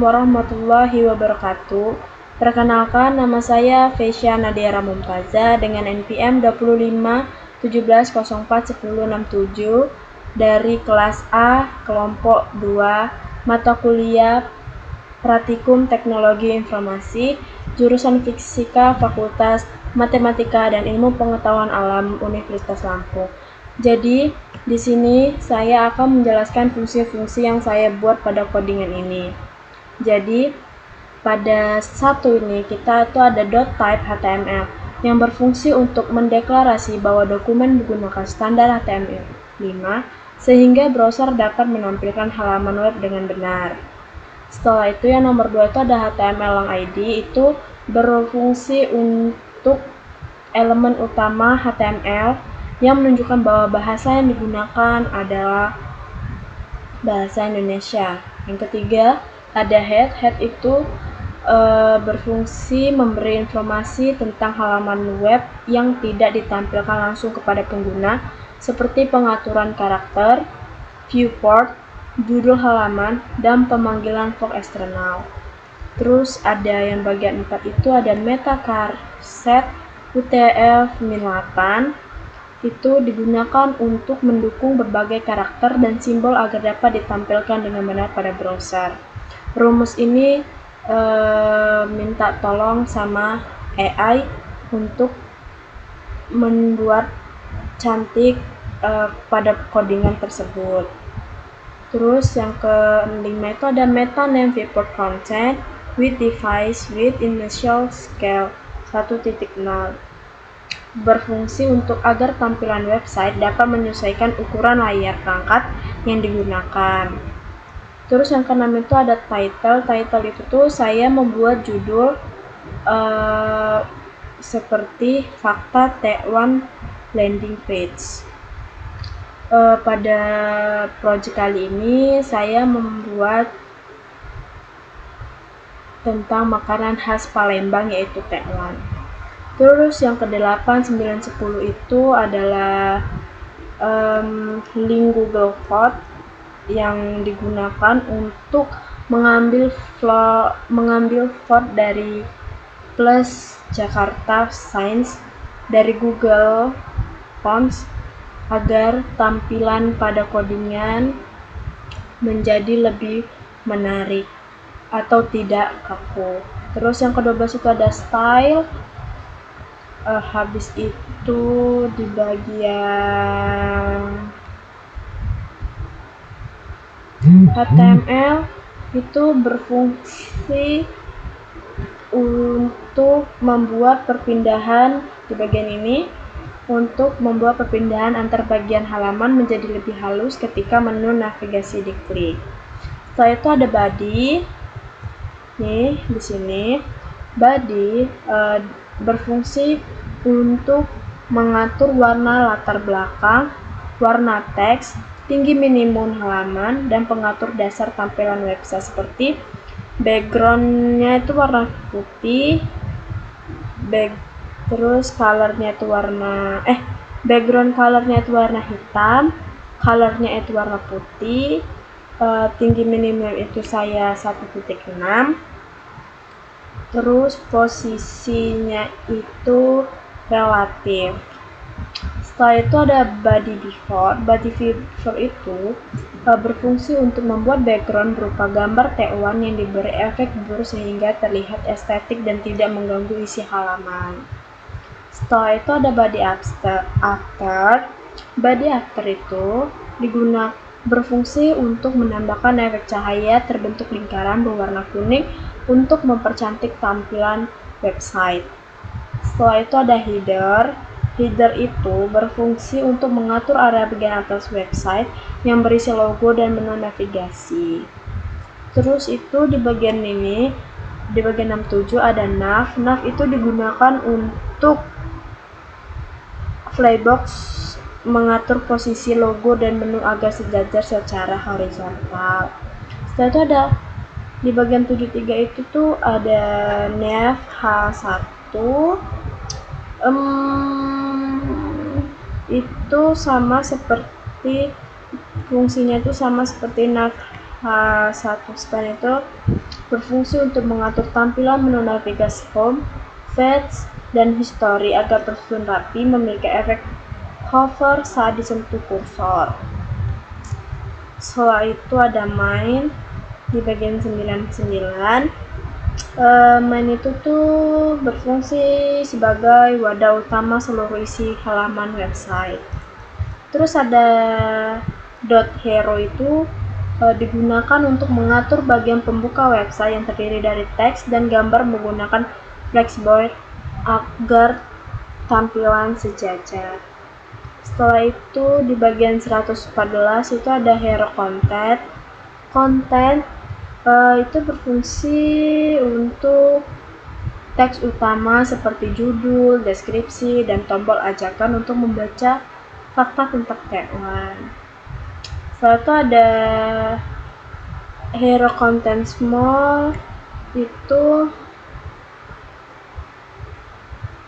warahmatullahi wabarakatuh. Perkenalkan, nama saya Feisha Nadiara Mumtaza dengan NPM 2517041067 dari kelas A kelompok 2 mata kuliah Praktikum Teknologi Informasi jurusan Fisika Fakultas Matematika dan Ilmu Pengetahuan Alam Universitas Lampung. Jadi, di sini saya akan menjelaskan fungsi-fungsi yang saya buat pada codingan ini. Jadi, pada satu ini kita itu ada .type HTML yang berfungsi untuk mendeklarasi bahwa dokumen menggunakan standar HTML5 sehingga browser dapat menampilkan halaman web dengan benar. Setelah itu yang nomor 2 itu ada HTML long ID, itu berfungsi untuk elemen utama HTML yang menunjukkan bahwa bahasa yang digunakan adalah bahasa Indonesia. Yang ketiga ada head itu berfungsi memberi informasi tentang halaman web yang tidak ditampilkan langsung kepada pengguna, seperti pengaturan karakter, viewport, judul halaman, dan pemanggilan font eksternal. Terus ada yang bagian 4 itu ada metacarset UTF-8, itu digunakan untuk mendukung berbagai karakter dan simbol agar dapat ditampilkan dengan benar pada browser. Rumus ini minta tolong sama AI untuk membuat cantik pada codingan tersebut. Terus yang kelima itu ada meta name viewport content with device with initial scale 1.0, berfungsi untuk agar tampilan website dapat menyesuaikan ukuran layar perangkat yang digunakan. Terus yang keenam itu ada title itu tuh saya membuat judul seperti fakta T1 landing page. Pada project kali ini saya membuat tentang makanan khas Palembang yaitu T1. Terus yang ke-8, 9, 10 itu adalah link Google Code yang digunakan untuk mengambil font dari plus Jakarta Science dari Google Fonts agar tampilan pada codingan menjadi lebih menarik atau tidak kaku. Terus yang ke-12 itu ada style. Habis itu di bagian HTML itu berfungsi untuk membuat perpindahan di bagian ini, untuk membuat perpindahan antar bagian halaman menjadi lebih halus ketika menu navigasi diklik. Setelah itu ada body. Nih di sini body berfungsi untuk mengatur warna latar belakang, warna teks, tinggi minimum halaman, dan pengatur dasar tampilan website seperti backgroundnya itu warna putih, terus colornya itu background colornya itu warna hitam, colornya itu warna putih, tinggi minimum itu saya 1.6, terus posisinya itu relatif. Setelah itu ada body default. Body default itu berfungsi untuk membuat background berupa gambar T1 yang diberi efek blur sehingga terlihat estetik dan tidak mengganggu isi halaman. Setelah itu ada body after. Body after itu berfungsi untuk menambahkan efek cahaya terbentuk lingkaran berwarna kuning untuk mempercantik tampilan website. Setelah itu ada header. Header itu berfungsi untuk mengatur area bagian atas website yang berisi logo dan menu navigasi. Terus itu di bagian ini, di bagian 67 ada nav. Nav itu digunakan untuk flybox mengatur posisi logo dan menu agar sejajar secara horizontal. Setelah itu ada di bagian 73 itu tuh ada nav H1. Itu sama fungsinya itu sama seperti nav H1 span itu berfungsi untuk mengatur tampilan menu navigasi home, feeds, dan history agar tersusun rapi, memiliki efek hover saat disentuh kursor. Setelah itu ada main di bagian 99. Main itu tuh berfungsi sebagai wadah utama seluruh isi halaman website. Terus ada .hero itu digunakan untuk mengatur bagian pembuka website yang terdiri dari teks dan gambar menggunakan flexboard agar tampilan sejajar. Setelah itu di bagian 114 itu ada hero content. Itu berfungsi untuk teks utama seperti judul, deskripsi, dan tombol ajakan untuk membaca fakta tentang tagline. Setelah itu ada hero content small, itu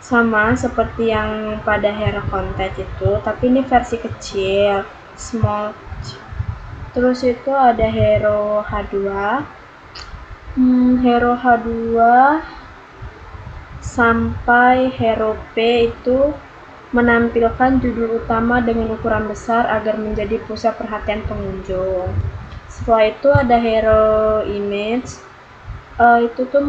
sama seperti yang pada hero content itu, tapi ini versi kecil, small. Terus itu ada hero H2. Hero H2 sampai hero P itu menampilkan judul utama dengan ukuran besar agar menjadi pusat perhatian pengunjung. Setelah itu ada hero image. Itu tuh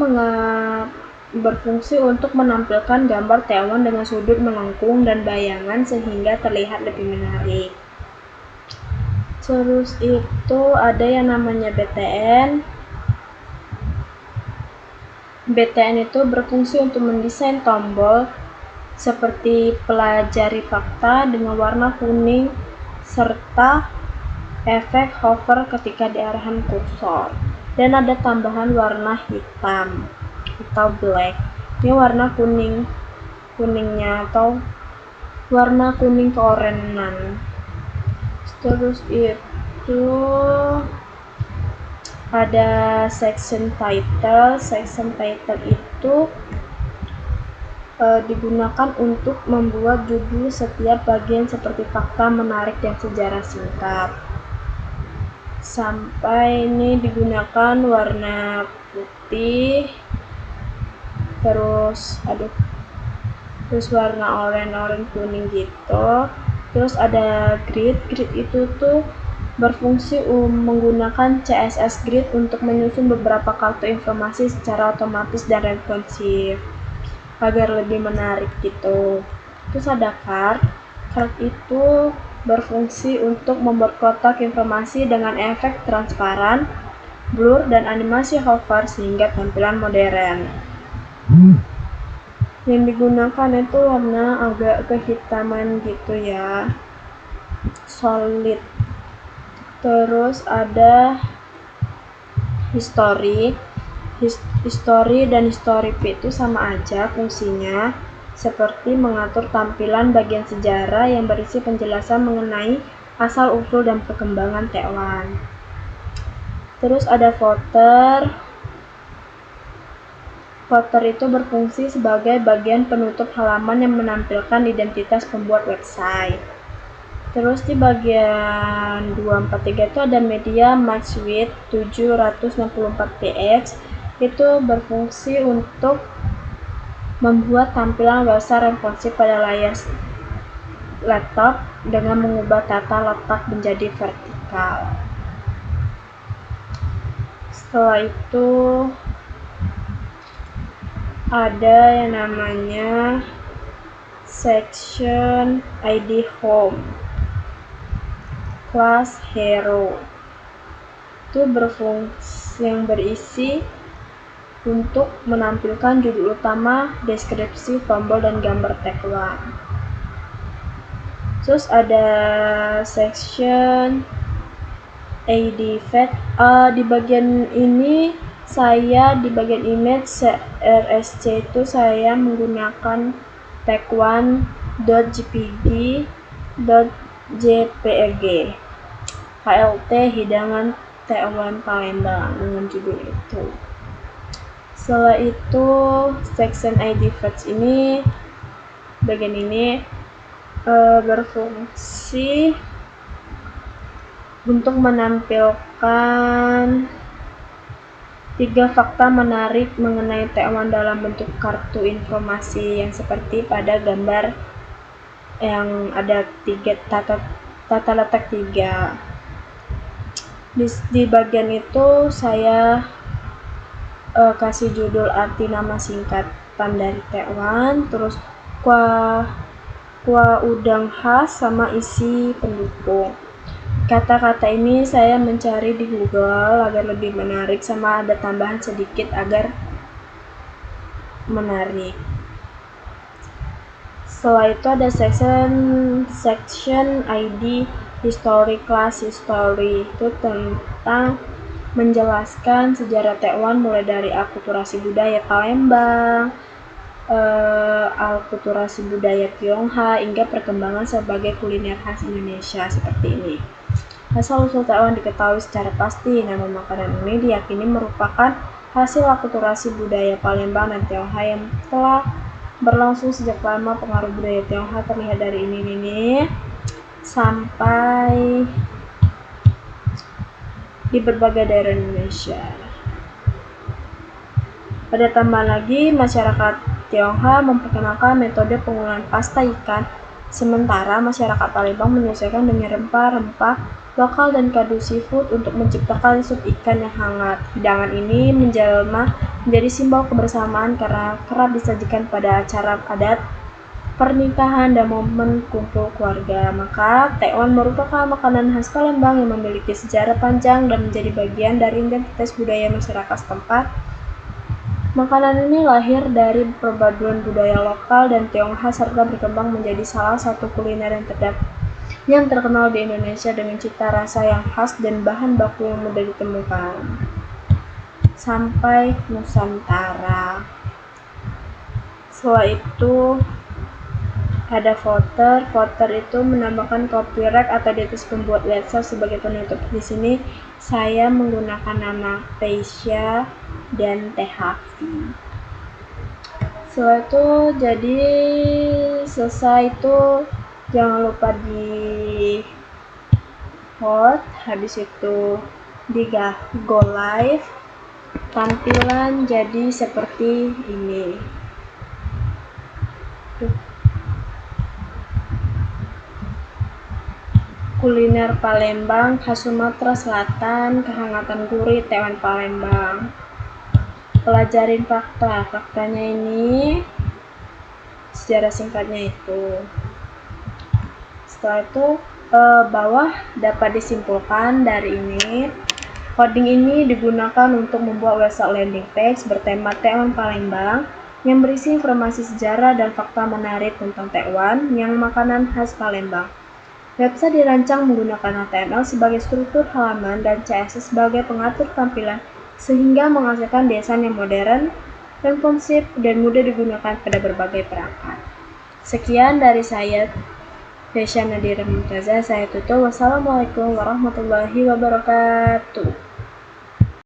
berfungsi untuk menampilkan gambar tewan dengan sudut melengkung dan bayangan sehingga terlihat lebih menarik. Terus itu ada yang namanya BTN. BTN itu berfungsi untuk mendesain tombol seperti pelajari fakta dengan warna kuning serta efek hover ketika diarahkan kursor. Dan ada tambahan warna hitam atau black. Ini warna kuningnya atau warna kuning keorenan. Terus itu ada section title. Section title itu digunakan untuk membuat judul setiap bagian seperti fakta menarik dan sejarah singkat. Sampai ini digunakan warna putih, terus warna oranye kuning gitu. Terus ada grid itu tuh berfungsi menggunakan CSS Grid untuk menyusun beberapa kartu informasi secara otomatis dan responsif agar lebih menarik gitu. Terus ada card itu berfungsi untuk membuat kotak informasi dengan efek transparan, blur, dan animasi hover sehingga tampilan modern. Yang digunakan itu warna agak kehitaman gitu ya, solid. Terus ada history dan history P itu sama aja fungsinya, seperti mengatur tampilan bagian sejarah yang berisi penjelasan mengenai asal-usul dan perkembangan tagline. Terus ada footer itu berfungsi sebagai bagian penutup halaman yang menampilkan identitas pembuat website. Terus di bagian 243 itu ada media max width 764px. Itu berfungsi untuk membuat tampilan website responsif pada layar laptop dengan mengubah tata letak menjadi vertikal. Setelah itu ada yang namanya section ID home class hero. Itu berfungsi yang berisi untuk menampilkan judul utama, deskripsi, tombol, dan gambar tagline. Terus ada section ID feed. Di bagian ini di bagian image RSC itu saya menggunakan tagline.jpg, .jpeg, HLT hidangan tagline Palembang dengan judul itu. Setelah itu section ID feeds ini bagian ini berfungsi untuk menampilkan 3 fakta menarik mengenai Taiwan dalam bentuk kartu informasi yang seperti pada gambar yang ada tata letak 3. Di bagian itu saya kasih judul arti nama singkatan dari Taiwan, terus kuah udang khas sama isi pendukung. Kata-kata ini saya mencari di Google agar lebih menarik, sama ada tambahan sedikit agar menarik. Setelah itu ada section ID History, Class History, itu tentang menjelaskan sejarah Taiwan mulai dari akulturasi budaya Palembang, akulturasi budaya Tionghoa, hingga perkembangan sebagai kuliner khas Indonesia seperti ini. Asal-usul Taiwan diketahui secara pasti. Nama makanan ini diyakini merupakan hasil akulturasi budaya Palembang dan Tionghoa yang telah berlangsung sejak lama. Pengaruh budaya Tionghoa terlihat dari ini sampai di berbagai daerah Indonesia. Pada tambahan lagi, masyarakat Tionghoa memperkenalkan metode pengolahan pasta ikan, sementara masyarakat Palembang menyesuaikan dengan rempah-rempah lokal dan kado seafood untuk menciptakan sup ikan yang hangat. Hidangan ini menjelma menjadi simbol kebersamaan karena kerap disajikan pada acara adat, pernikahan, dan momen kumpul keluarga. Maka Taiwan merupakan makanan khas Palembang yang memiliki sejarah panjang dan menjadi bagian dari identitas budaya masyarakat setempat. Makanan ini lahir dari perpaduan budaya lokal dan Tionghoa serta berkembang menjadi salah satu kuliner yang terkenal di Indonesia dengan cita rasa yang khas dan bahan baku yang mudah ditemukan. Sampai Nusantara. Setelah itu ada voter itu menambahkan copyright atau di atas pembuat website sebagai penutup. Di sini saya menggunakan nama Teisha dan THV. Setelah itu jadi selesai itu jangan lupa di vote, habis itu di go live. Tampilan jadi seperti ini. Kuliner Palembang khas Sumatera Selatan, kehangatan gurih Taiwan Palembang. Pelajarin faktanya ini sejarah singkatnya itu. Setelah itu bawah dapat disimpulkan dari ini, coding ini digunakan untuk membuat website landing page bertema Taiwan Palembang yang berisi informasi sejarah dan fakta menarik tentang Taiwan yang makanan khas Palembang. Website dirancang menggunakan HTML sebagai struktur halaman dan CSS sebagai pengatur tampilan sehingga menghasilkan desain yang modern, responsif, dan mudah digunakan pada berbagai perangkat. Sekian dari saya, Desya Nadira Mumtazah. Saya tutup. Wassalamualaikum warahmatullahi wabarakatuh.